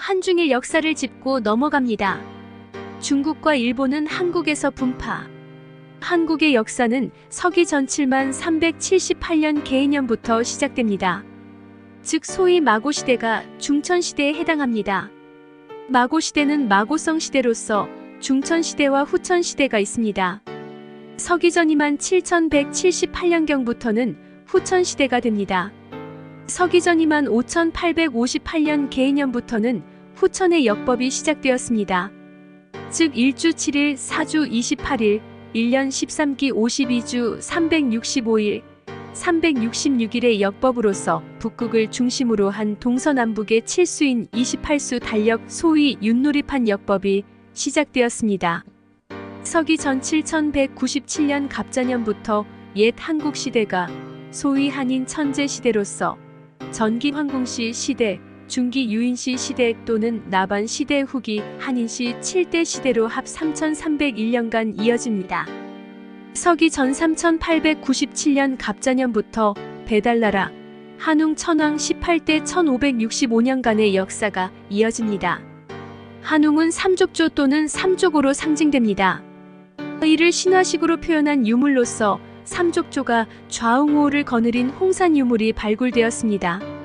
한중일 역사를 짚고 넘어갑니다. 중국과 일본은 한국에서 분파. 한국의 역사는 서기 전 7만 378년 개해년부터 시작됩니다. 즉 소위 마고시대가 중천시대에 해당합니다. 마고시대는 마고성 시대로서 중천시대와 후천시대가 있습니다. 서기 전 2만 7178년경부터는 후천시대가 됩니다. 서기 전 2만 5858년 개해년부터는 후천의 역법이 시작되었습니다. 즉 1주 7일, 4주 28일, 1년 13기 52주 365일, 366일의 역법으로서 북극을 중심으로 한 동서남북의 7수인 28수 달력 소위 윷놀이판 역법이 시작되었습니다. 서기 전 7197년 갑자년부터 옛 한국시대가 소위 한인 천재시대로서 전기 황공시 시대, 중기 유인시 시대 또는 나반 시대 후기 한인시 7대 시대로 합 3301년간 이어집니다. 서기 전 3897년 갑자년부터 배달나라, 한웅 천황 18대 1565년간의 역사가 이어집니다. 한웅은 삼족조 또는 삼족으로 상징됩니다. 이를 신화식으로 표현한 유물로서 삼족조가 좌웅우호를 거느린 홍산 유물이 발굴되었습니다.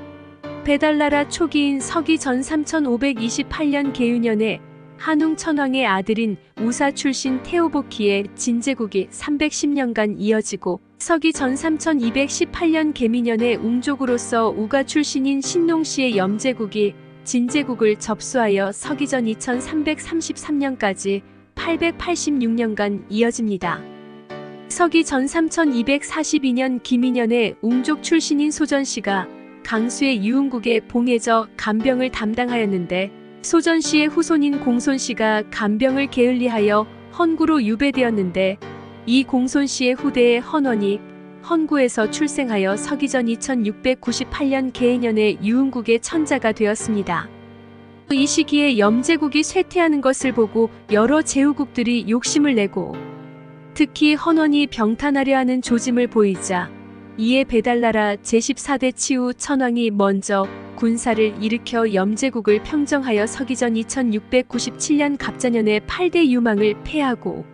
배달나라 초기인 서기 전 3528년 개유년에 한웅 천황의 아들인 우사 출신 태오보키의 진제국이 310년간 이어지고 서기 전 3218년 개미년에 웅족으로서 우가 출신인 신농씨의 염제국이 진제국을 접수하여 서기 전 2333년까지 886년간 이어집니다. 서기 전 3242년 기미년에 웅족 출신인 소전씨가 강수의 유흥국에 봉해져 간병을 담당하였는데 소전씨의 후손인 공손씨가 간병을 게을리하여 헌구로 유배되었는데 이 공손씨의 후대의 헌원이 헌구에서 출생하여 서기 전 2698년 개해년에 유흥국의 천자가 되었습니다. 이 시기에 염제국이 쇠퇴하는 것을 보고 여러 제후국들이 욕심을 내고 특히 헌원이 병탄하려 하는 조짐을 보이자 이에 배달나라 제14대 치우 천황이 먼저 군사를 일으켜 염제국을 평정하여 서기 전 2697년 갑자년에 8대 유망을 패하고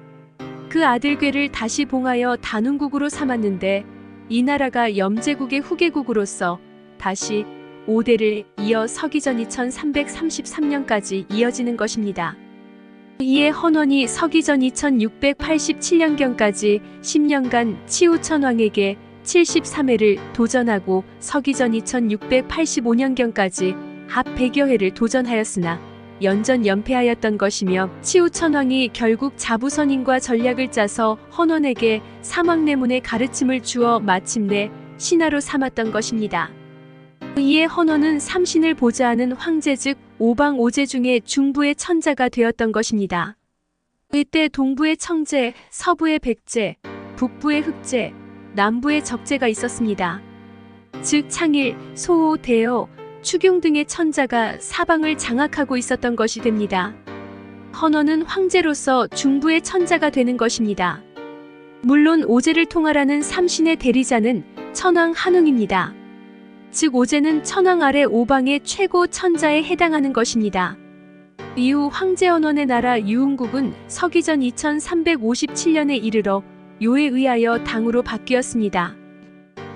그 아들 궤를 다시 봉하여 단운국으로 삼았는데 이 나라가 염제국의 후계국으로서 다시 5대를 이어 서기 전 2333년까지 이어지는 것입니다. 이에 헌원이 서기 전 2687년경까지 10년간 치우 천황에게 73회를 도전하고 서기 전 2685년경까지 합 100여 회를 도전하였으나 연전 연패하였던 것이며 치우 천황이 결국 자부선인과 전략을 짜서 헌원에게 사막내문의 가르침을 주어 마침내 신하로 삼았던 것입니다. 이에 헌원은 삼신을 보좌하는 황제 즉 오방 오제 중에 중부의 천자가 되었던 것입니다. 이때 동부의 청제, 서부의 백제, 북부의 흑제, 남부의 적제가 있었습니다. 즉 창일, 소호, 대여, 추경 등의 천자가 사방을 장악하고 있었던 것이 됩니다. 헌원은 황제로서 중부의 천자가 되는 것입니다. 물론 오제를 통할하는 삼신의 대리자는 천황 한웅입니다. 즉 오제는 천황 아래 오방의 최고 천자에 해당하는 것입니다. 이후 황제 헌원의 나라 유흥국은 서기 전 2357년에 이르러 요에 의하여 당으로 바뀌었습니다.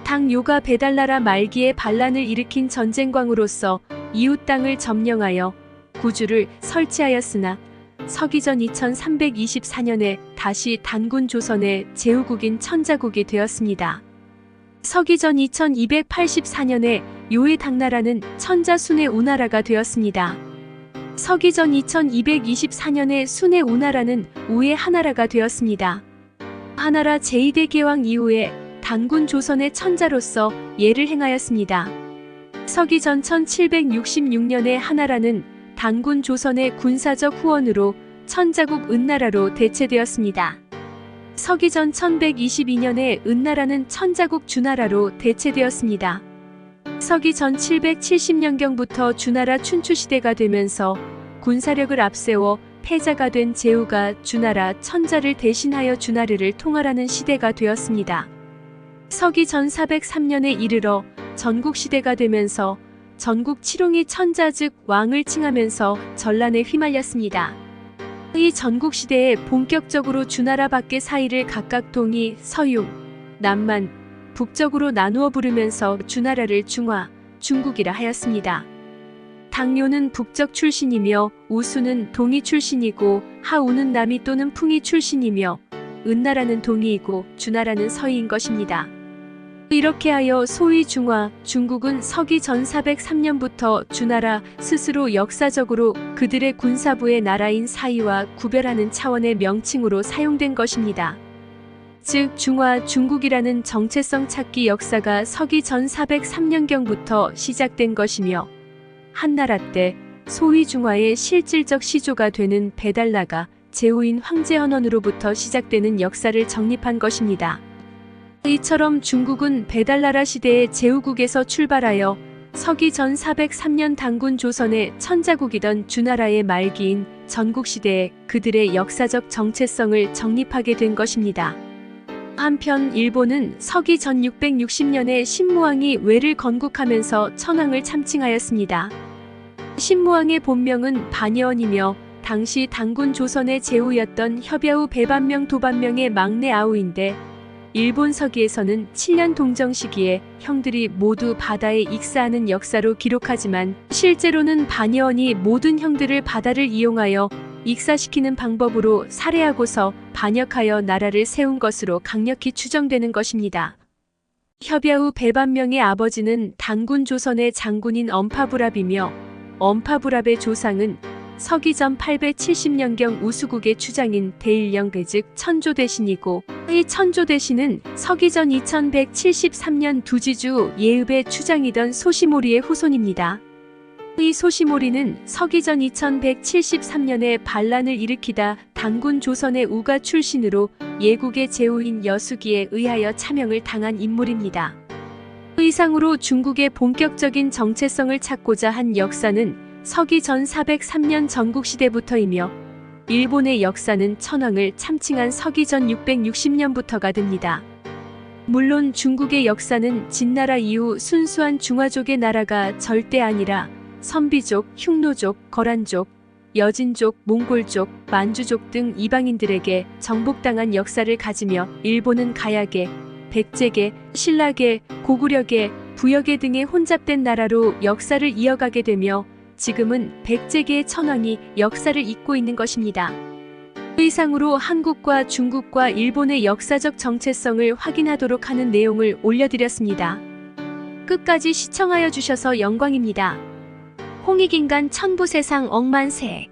당 요가 배달나라 말기에 반란을 일으킨 전쟁광으로서 이웃 땅을 점령하여 구주를 설치하였으나 서기 전 2324년에 다시 단군 조선의 제후국인 천자국이 되었습니다. 서기 전 2284년에 요의 당나라는 천자 순의 우나라가 되었습니다. 서기 전 2224년에 순의 우나라는 우의 하나라가 되었습니다. 하나라 제2대 개왕 이후에 단군 조선의 천자로서 예를 행하였습니다. 서기 전 1766년에 하나라는 단군 조선의 군사적 후원으로 천자국 은나라로 대체되었습니다. 서기 전 1122년에 은나라는 천자국 주나라로 대체되었습니다. 서기 전 770년경부터 주나라 춘추시대가 되면서 군사력을 앞세워 패자가 된 제후가 주나라 천자를 대신하여 주나라를 통할하는 시대가 되었습니다. 서기 전 403년에 이르러 전국시대가 되면서 전국 칠홍이 천자 즉 왕을 칭하면서 전란에 휘말렸습니다. 이 전국시대에 본격적으로 주나라 밖의 사이를 각각 동이, 서유, 남만, 북쪽으로 나누어 부르면서 주나라를 중화, 중국이라 하였습니다. 당뇨는 북쪽 출신이며 우수는 동이 출신이고 하우는 남이 또는 풍이 출신이며 은나라는 동이이고 주나라는 서이인 것입니다. 이렇게 하여 소위 중화, 중국은 서기 전 403년부터 주나라 스스로 역사적으로 그들의 군사부의 나라인 사이와 구별하는 차원의 명칭으로 사용된 것입니다. 즉 중화, 중국이라는 정체성 찾기 역사가 서기 전 403년경부터 시작된 것이며 한나라 때 소위 중화의 실질적 시조가 되는 베달라가 제후인 황제헌원으로부터 시작되는 역사를 정립한 것입니다. 이처럼 중국은 베달라라 시대의 제후국에서 출발하여 서기 전 403년 당군 조선의 천자국이던 주나라의 말기인 전국시대에 그들의 역사적 정체성을 정립하게 된 것입니다. 한편 일본은 서기 전 660년에 신무왕이 외를 건국하면서 천황을 참칭하였습니다. 신무왕의 본명은 반여원이며 당시 당군 조선의 제후였던 협야후 배반명 도반명의 막내 아우인데 일본 서기에서는 7년 동정 시기에 형들이 모두 바다에 익사하는 역사로 기록하지만 실제로는 반여원이 모든 형들을 바다를 이용하여 익사시키는 방법으로 살해하고서 반역하여 나라를 세운 것으로 강력히 추정되는 것입니다. 협야후 배반명의 아버지는 당군 조선의 장군인 엄파부랍이며 엄파부랍의 조상은 서기 전 870년경 우수국의 추장인 대일령 즉 천조대신이고 이 천조대신은 서기 전 2173년 두지주 예읍의 추장이던 소시모리의 후손입니다. 이 소시모리는 서기 전 2173년에 반란을 일으키다 당군 조선의 우가 출신으로 예국의 제후인 여수기에 의하여 차명을 당한 인물입니다. 이상으로 중국의 본격적인 정체성을 찾고자 한 역사는 서기 전 403년 전국시대부터이며 일본의 역사는 천황을 참칭한 서기 전 660년부터가 됩니다. 물론 중국의 역사는 진나라 이후 순수한 중화족의 나라가 절대 아니라 선비족, 흉노족, 거란족, 여진족, 몽골족, 만주족 등 이방인들에게 정복당한 역사를 가지며 일본은 가야계, 백제계, 신라계, 고구려계, 부여계 등의 혼잡된 나라로 역사를 이어가게 되며 지금은 백제계의 천황이 역사를 잇고 있는 것입니다. 이상으로 한국과 중국과 일본의 역사적 정체성을 확인하도록 하는 내용을 올려드렸습니다. 끝까지 시청하여 주셔서 영광입니다. 홍익인간 천부세상 억만세.